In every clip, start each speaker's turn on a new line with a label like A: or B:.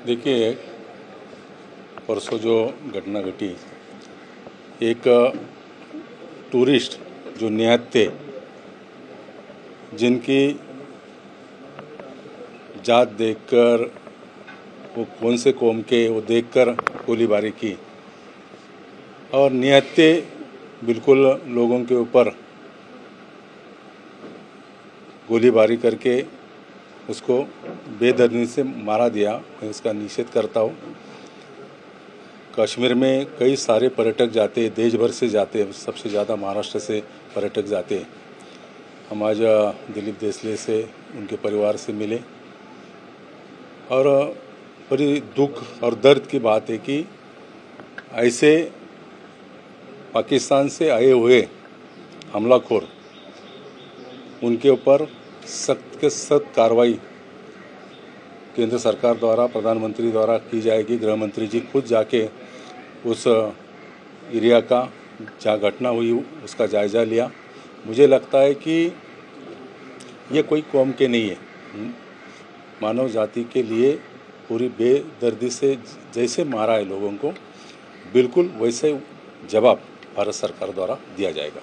A: देखिए, परसों जो घटना घटी, एक टूरिस्ट जो निहत थे, जिनकी जात देखकर, वो कौन से कौम के वो देखकर गोलीबारी की और निहत थे बिल्कुल लोगों के ऊपर गोलीबारी करके उसको बेदर्दी से मारा दिया। मैं इसका निषेध करता हूँ। कश्मीर में कई सारे पर्यटक जाते हैं, देश भर से जाते हैं, सबसे ज़्यादा महाराष्ट्र से पर्यटक जाते हैं। हम आज दिलीप देसले से, उनके परिवार से मिले और बड़ी दुख और दर्द की बात है कि ऐसे पाकिस्तान से आए हुए हमलाखोर, उनके ऊपर सख्त से सख्त कार्रवाई केंद्र सरकार द्वारा, प्रधानमंत्री द्वारा की जाएगी। गृह मंत्री जी खुद जाके उस एरिया का जहाँ घटना हुई उसका जायज़ा लिया। मुझे लगता है कि ये कोई कौम के नहीं है, मानव जाति के लिए पूरी बेदर्दी से जैसे मारा है लोगों को, बिल्कुल वैसे जवाब भारत सरकार द्वारा दिया जाएगा।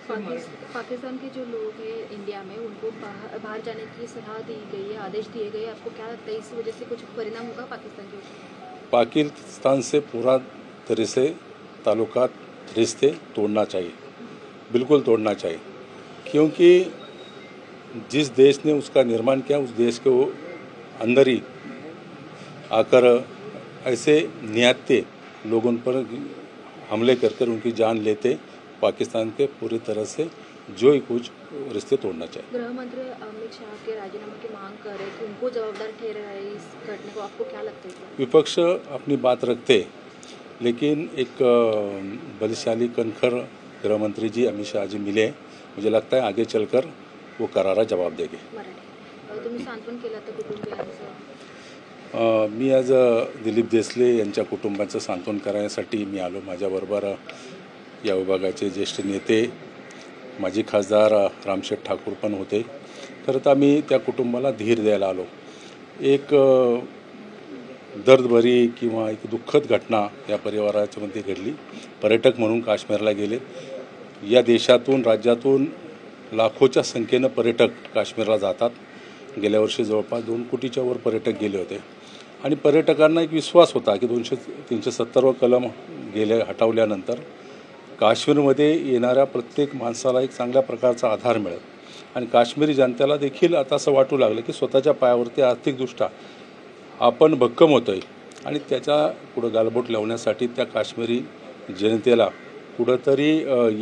B: पाकिस्तान के जो लोग हैं इंडिया में, उनको बाहर जाने की सलाह दी गई है, आदेश दिए गए। आपको क्या लगता है इस वजह से कुछ परिणाम होगा पाकिस्तान के ऊपर?
A: पाकिस्तान से पूरा तरह से ताल्लुकात, रिश्ते तोड़ना चाहिए, बिल्कुल तोड़ना चाहिए, क्योंकि जिस देश ने उसका निर्माण किया, उस देश के वो अंदर ही आकर ऐसे निहत्ते लोगों पर हमले कर उनकी जान लेते। पाकिस्तान के पूरी तरह से जो ही कुछ रिश्ते तोड़ना चाहिए।
B: गृह मंत्री अमित शाह के राजीनामे की मांग कर रहे थे, उनको जवाबदार ठहरा है इस घटना को, आपको क्या लगता है?
A: विपक्ष अपनी बात रखते, लेकिन एक बलशाली कणखर गृह मंत्री जी अमित शाह जी मिले, मुझे लगता है आगे चलकर वो करारा जवाब देंगे।
B: तुम्ही सांत्वन केलं तर कुटुंबियांचं?
A: मी आज दिलीप देसले यांच्या कुटुंबाचं सांत्वन करण्यासाठी मी आलो। माझ्याबरोबर या विभागाचे ज्येष्ठ नेते, माजी खासदार रामशेठ ठाकूर पण होते। तर आता मी त्या कुटुंबाला धीर द्यायला आलो। एक दर्दभरी किंवा एक दुःखद घटना या परिवाराच्या मध्ये घडली। पर्यटक म्हणून काश्मीरला गेले। या देशातून, राज्यातून लाखोच्या संख्येने पर्यटक काश्मीरला जातात। गेल्या वर्षी जवळपास 2 कोटीच्या वर पर्यटक गेले होते आणि पर्यटकांना एक विश्वास होता की 370 कलम हटवल्यानंतर काश्मीरमध्ये येणाऱ्या प्रत्येक माणसाला एक चांगल्या प्रकारचा आधार मिळेल आणि काश्मीरी जनतेला देखील आता असं वाटू लागलं की स्वतःच्या पायावरती आर्थिकदृष्ट्या आपण भक्कम होतोय आणि त्याच्या पुढे गालबोट लावण्यासाठी त्या काश्मीरी जनतेला कुठेतरी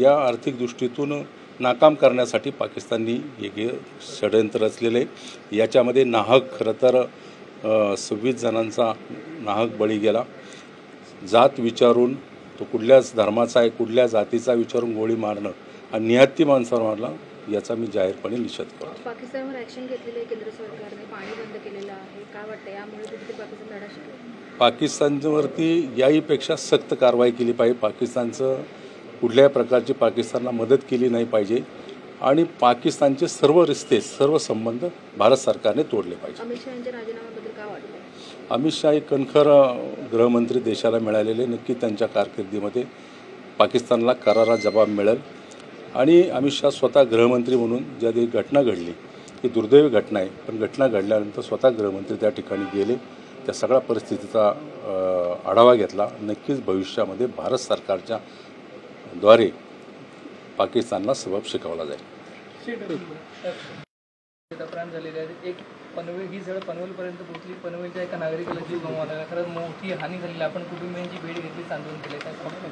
A: या आर्थिक दृष्टीतून नाकाम करण्यासाठी पाकिस्ताननी एक षडयंत्र रचलेले। याच्यामध्ये नाहक खरं तर 26 जणांचा नाहक बळी गेला। जात विचारून, तो कुठल्याच धर्माचा आहे, कुठल्या जातीचा विचारून गोळी मारणं आणि निहत्ती माणसावर मारला, याचा मी जाहीरपणे निषेध करतो।
B: पाकिस्तानवर ॲक्शन घेतलेली आहे केंद्र सरकारने, पाणी बंद केलेलं आहे, काय वाटतं यामुळे कुठे पाकिस्तान धडा शिकेल?
A: पाकिस्तानवरती याहीपेक्षा सक्त कारवाई केली पाहिजे। पाकिस्तानचं कुठल्याही प्रकारची पाकिस्तानला मदत केली नाही पाहिजे आणि पाकिस्तानचे सर्व रिश्ते, सर्व संबंध भारत सरकारने तोडले पाहिजे।
B: अमित शाह यांच्या राजीनाम्याबद्दल काय वाटतं?
A: अमित शाह एक कणखर गृहमंत्री देशाला मिळालेले, नक्की त्यांच्या कारकिर्दीमध्ये पाकिस्तानला करारा जवाब मिळेल आणि अमित शाह स्वतः गृहमंत्री म्हणून ज्या घटना घडली, ही दुर्दैवी घटना आहे, पण घटना घडल्यानंतर स्वतः गृहमंत्री त्या ठिकाणी गेले, त्या सगळ्या परिस्थितीचा आढावा घेतला। नक्कीच भविष्यामध्ये भारत सरकारच्या द्वारे पाकिस्तानला सबब शिकवला जाईल।
C: एक पनवेल ही जळ पनवेलपर्यंत पोहोचली, पनवेलच्या एका नागरिकाला जीव गमवावा लागला। खरंच मोठी हानी झालेली, आपण कुटुंबियांची भेट घेतली, सांत्वन केले, काय सांगतो?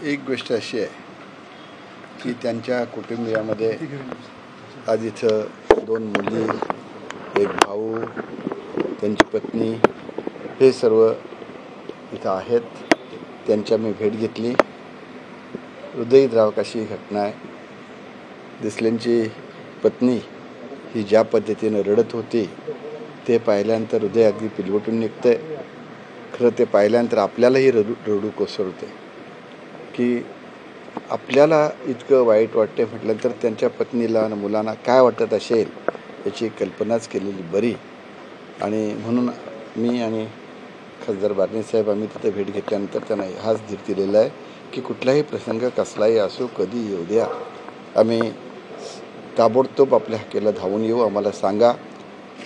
D: एक गोष्ट अशी आहे की त्यांच्या कुटुंबियामध्ये आज इथं 2 मुली, एक भाऊ, त्यांची पत्नी, हे सर्व इथं आहेत। त्यांच्या मी भेट घेतली। हृदयद्रावक अशी घटना आहे। देसलेंची पत्नी ही ज्या पद्धतीनं रडत होती, ते पाहिल्यानंतर हृदय अगदी पिलवटून निघतंय। खरं ते पाहिल्यानंतर आपल्यालाही रडू कोसळते की आपल्याला इतकं वाईट वाटते म्हटल्यानंतर त्यांच्या पत्नीला आणि मुलांना काय वाटत असेल याची कल्पनाच केलेली बरी। आणि म्हणून मी आणि खासदार बारणेसाहेब आम्ही तिथे भेट घेतल्यानंतर त्यांना हाच धीर दिलेला आहे की कुठलाही प्रसंग कसलाही असो, कधी येऊ द्या, आम्ही ताबडतोब आपल्या हक्केला धावून येऊ. आम्हाला सांगा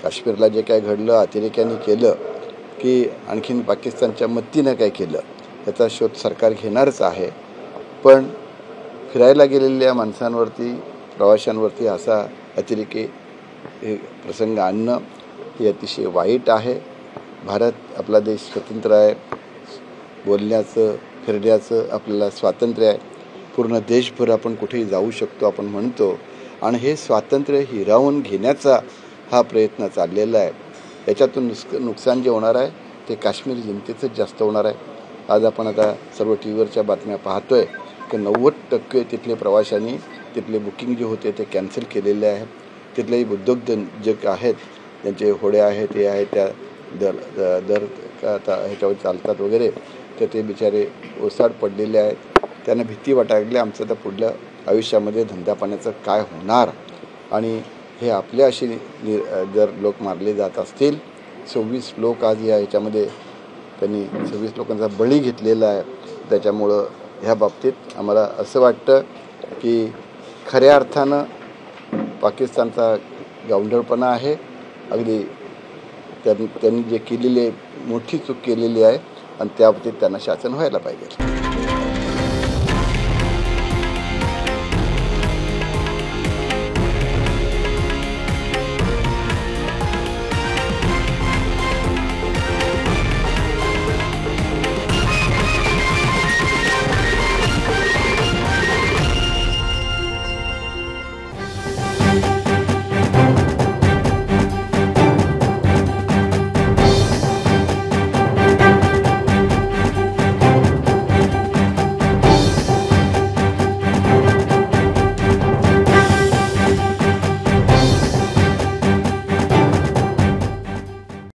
D: काश्मीरला जे काय घडलं, अतिरेक्यांनी केलं की आणखीन पाकिस्तानच्या मदतीनं काय केलं, याचा शोध सरकार घेणारच आहे. पण फिरायला गेलेल्या माणसांवरती, प्रवाशांवरती असा अतिरेकी हे प्रसंग आणणं हे अतिशय वाईट आहे. भारत आपला देश स्वतंत्र आहे, बोलण्याचं फिरण्याचं आपल्याला स्वातंत्र्य आहे. पूर्ण देशभर आपण कुठेही जाऊ शकतो आपण म्हणतो, आणि हे स्वातंत्र्य हिरावून घेण्याचा हा प्रयत्न चाललेला आहे. याच्यातून नुकसान जे होणार आहे ते काश्मीर जनतेचंच जास्त होणार आहे. आज आपण आता सर्व टी व्हीवरच्या बातम्या पाहतोय की 90% तिथले प्रवाशांनी तिथले बुकिंग जे होते ते कॅन्सल केलेले आहे. तिथलेही उद्योगधंदे आहेत, त्यांचे होडे आहेत, हे आहेत, त्या दर ह्याच्यावर चालतात वगैरे, तर ते बिचारे ओसाड पडलेले आहेत. त्यांना भीती वाटायला आमचं तर पुढल्या आयुष्यामध्ये धंदा पाण्याचं काय होणार. आणि हे आपल्या अशी जर लोक मारले जात असतील, 26 लोक आज या ह्याच्यामध्ये त्यांनी 26 लोकांचा बळी घेतलेला आहे. त्याच्यामुळं ह्या बाबतीत आम्हाला असं वाटतं की खऱ्या अर्थानं पाकिस्तानचा गावंढळपणा आहे. अगदी त्यांनी जे केलेली मोठी चूक केलेली आहे आणि त्या बाबतीत त्यांना शासन व्हायला पाहिजे.